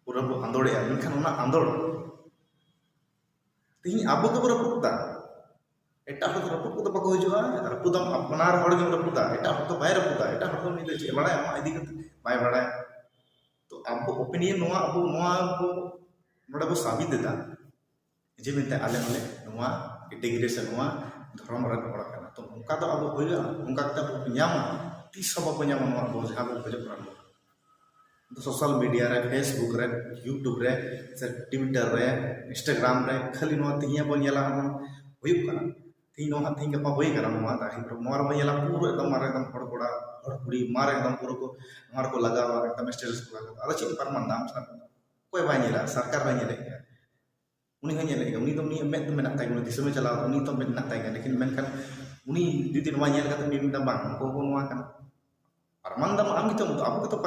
पूरा बो आंदोड़े मेनखान आंदोड़ तीन अब को रपुदा एटा हर रपुद को बाको हजुआ रपुदम अपनार हड़ गे रपुदा एटा हर तो बाय रपुदा एटा हर तो नि चे बड़ा मा इदी बाय बड़ा तो अब ओपिनियन नोआ अब नोआ को नोडा को साबित देता जे मेनते आले आले नोआ कैटेगरी से नोआ धर्म रन हड़ kana तो उनका तो अब होइगा उनका तो ᱧᱟᱢᱟ तीस सब को ᱧᱟᱢᱟ नोआ को जहां को खोज पड़ा तो सोशल मीडिया रे फेसबुक रे यूट्यूब रे से ट्विटर रे इंस्टाग्राम रे खाली नोआ तिया बो नेला हुयुग kana तीन नोआ तीन गपा होई kana नोआ दाही पर नोआ रे नेला पूरा एकदम मारे एकदम हड़ कोड़ा हड़ कुड़ी मारे एकदम पूरा को नोआ को लगावा एकदम स्टेटस को लगावा आलो चिन परमान नाम सा कोई बाय नेला सरकार बाय नेले उनी हन नेले उनी तो उनी में मेना ताई उनी दिसमे चला उनी तो मेना ताई लेकिन मेनखान उनी जुदी नोआ नेल कते मिमिदा बांग को नोआ kana परमान दम आम तो अब तो